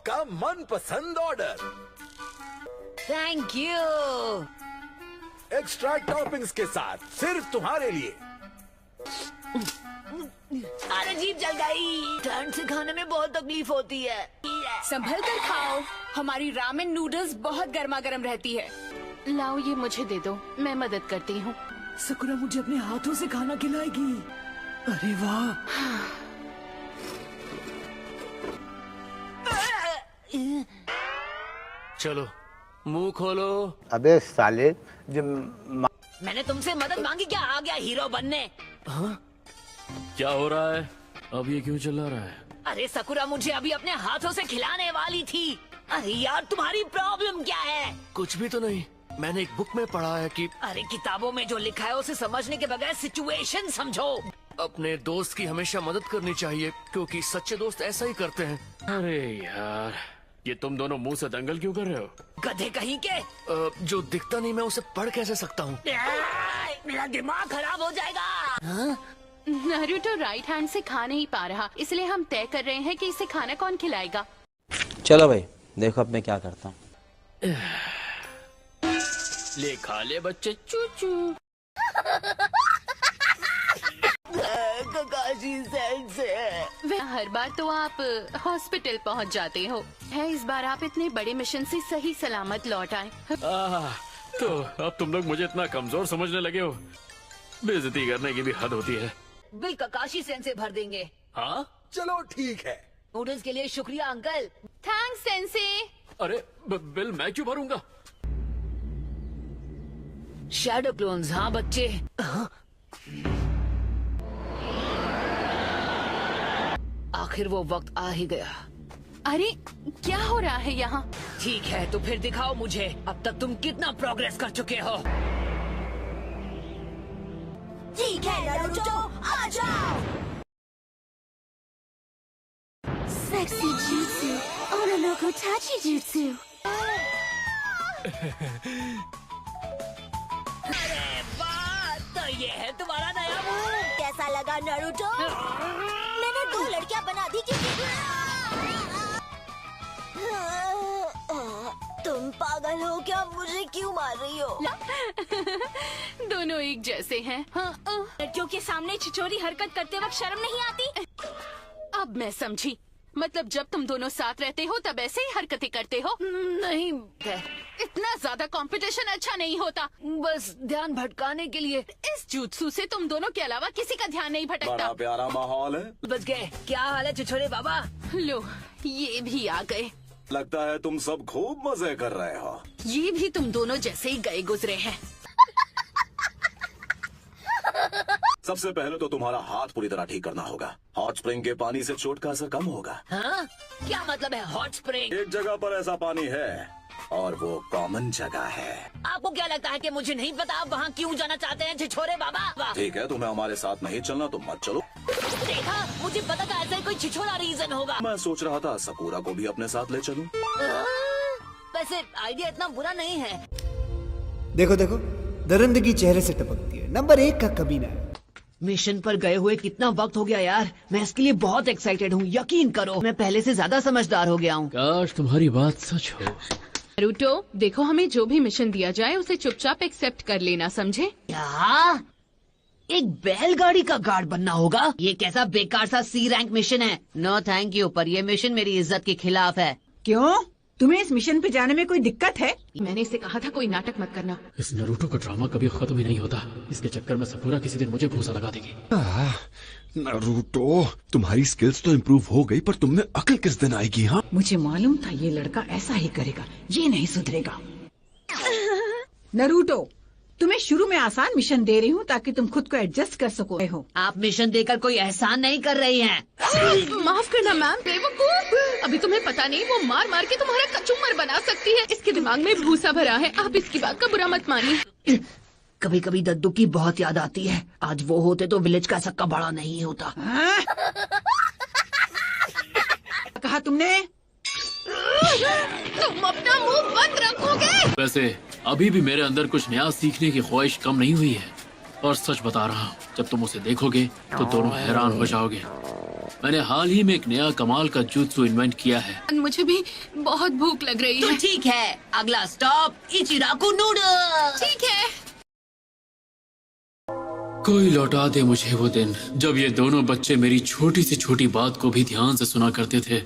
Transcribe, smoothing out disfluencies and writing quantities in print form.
आपका मनपसंद order. Thank you. Extra toppings के साथ सिर्फ तुम्हारे लिए। अरे जीभ जल गई। ठंड से खाने में बहुत तकलीफ होती है। संभल कर खाओ, हमारी रामेन नूडल्स बहुत गर्मा गर्म रहती है। लाओ ये मुझे दे दो, मैं मदद करती हूँ। सकुरा मुझे अपने हाथों से खाना खिलाएगी। अरे वाह। चलो मुंह खोलो। अबे साले, जब मैंने तुमसे मदद मांगी, क्या आ गया हीरो बनने? क्या हो रहा है? अब ये क्यों चिल्ला रहा है? अरे सकुरा मुझे अभी अपने हाथों से खिलाने वाली थी। अरे यार तुम्हारी प्रॉब्लम क्या है? कुछ भी तो नहीं, मैंने एक बुक में पढ़ा है कि अरे किताबों में जो लिखा है उसे समझने के बगैर सिचुएशन समझो। अपने दोस्त की हमेशा मदद करनी चाहिए, क्योंकि सच्चे दोस्त ऐसा ही करते हैं। अरे यार, ये तुम दोनों मुंह से दंगल क्यों कर रहे हो? गधे कहीं के। जो दिखता नहीं मैं उसे पढ़ कैसे सकता हूँ? मेरा दिमाग खराब हो जाएगा। नारुतो राइट हैंड से खा नहीं पा रहा, इसलिए हम तय कर रहे हैं कि इसे खाना कौन खिलाएगा। चलो भाई, देखो अब मैं क्या करता हूँ। ले खा ले बच्चे, चूचू। ककाशी साइड से। हर बार तो आप हॉस्पिटल पहुंच जाते हो, है इस बार आप इतने बड़े मिशन से सही सलामत लौट आए। तो अब तुम लोग मुझे इतना कमजोर समझने लगे हो? बेइज्जती करने की भी हद होती है। बिल ककाशी सेन से भर देंगे। हाँ चलो ठीक है। नूडल्स के लिए शुक्रिया अंकल। Thanks sensei. अरे बिल मैं क्यों भरूंगा? शैडो क्लोन्स, हाँ बच्चे। आखिर वो वक्त आ ही गया। अरे क्या हो रहा है यहाँ? ठीक है तो फिर दिखाओ मुझे अब तक तुम कितना प्रोग्रेस कर चुके हो। ठीक है नारुतो, आ जाओ। Sexy jutsu, ओनोको टाची jutsu। अरे वाह, तो ये है तुम्हारा नया मूव। कैसा लगा नारुतो? मैंने 2 लड़कियां बना दी तुम पागल हो क्या? मुझे क्यों मार रही हो? दोनों एक जैसे हैं। हाँ, लड़कियों के सामने छिछोरी हरकत करते वक्त शर्म नहीं आती? अब मैं समझी, मतलब जब तुम दोनों साथ रहते हो तब ऐसे ही हरकतें करते हो? नहीं, इतना ज्यादा कंपटीशन अच्छा नहीं होता। बस ध्यान भटकाने के लिए। इस jutsu से तुम दोनों के अलावा किसी का ध्यान नहीं भटकता। बड़ा प्यारा माहौल है। बच गए। क्या हाल है छिछोरे बाबा? लो, ये भी आ गए। लगता है तुम सब खूब मजे कर रहे हो। ये भी तुम दोनों जैसे ही गए गुजरे हैं। सबसे पहले तो तुम्हारा हाथ पूरी तरह ठीक करना होगा। हॉट स्प्रिंग के पानी से चोट का असर कम होगा। हाँ? क्या मतलब है हॉट स्प्रिंग? एक जगह पर ऐसा पानी है और वो कॉमन जगह है। आपको क्या लगता है कि मुझे नहीं पता आप वहाँ क्यों जाना चाहते हैं छिछोरे बाबा? ठीक है, तुम्हें हमारे साथ नहीं चलना तो मत चलो। देखा, मुझे पता था ऐसा ही कोई छिछोरा रीजन होगा। मैं सोच रहा था सकुरा को भी अपने साथ ले चलूं। वैसे आइडिया इतना बुरा नहीं है। देखो देखो, दरिंदगी चेहरे से टपकती है। नंबर 1 का कभी ना। मिशन पर गए हुए कितना वक्त हो गया यार। मैं इसके लिए बहुत एक्साइटेड हूँ, यकीन करो। मैं पहले से ज्यादा समझदार हो गया हूँ। काश तुम्हारी बात सच हो। नारुतो, देखो हमें जो भी मिशन दिया जाए उसे चुपचाप एक्सेप्ट कर लेना, समझे? क्या? एक बैलगाड़ी का गार्ड बनना होगा? ये कैसा बेकार सा सी रैंक मिशन है। नो थैंक यू, पर ये मिशन मेरी इज्जत के खिलाफ है। क्यों? तुम्हें इस मिशन पे जाने में कोई दिक्कत है? मैंने इसे कहा था कोई नाटक मत करना। इस नारुतो का ड्रामा कभी खत्म ही नहीं होता। इसके चक्कर में सकुरा किसी दिन मुझे भूसा लगा देगी। नारुतो, तुम्हारी स्किल्स तो इम्प्रूव हो गई, पर तुम में अकल किस दिन आएगी? हाँ, मुझे मालूम था ये लड़का ऐसा ही करेगा, ये नहीं सुधरेगा। नारुतो, तुम्हें शुरू में आसान मिशन दे रही हूँ ताकि तुम खुद को एडजस्ट कर सको। आप मिशन देकर कोई एहसान नहीं कर रही हैं। माफ करना मैम, बेवकूफ। अभी तुम्हें पता नहीं वो मार मार के तुम्हारा कचूमर बना सकती है। इसके दिमाग में भूसा भरा है, आप इसकी बात का बुरा मत मानिए। कभी कभी दद्दू की बहुत याद आती है। आज वो होते तो विलेज का सक्का बड़ा नहीं होता। कहा तुमने? तुम अपना मुंह बंद रखोगे? वैसे अभी भी मेरे अंदर कुछ नया सीखने की ख्वाहिश कम नहीं हुई है। और सच बता रहा हूँ, जब तुम उसे देखोगे तो दोनों हैरान हो जाओगे। मैंने हाल ही में एक नया कमाल का jutsu इन्वेंट किया है। मुझे भी बहुत भूख लग रही तो है। ठीक है, अगला स्टॉप इचिराकू नूडल्स। ठीक है। कोई लौटा दे मुझे वो दिन जब ये दोनों बच्चे मेरी छोटी से छोटी बात को भी ध्यान से सुना करते थे।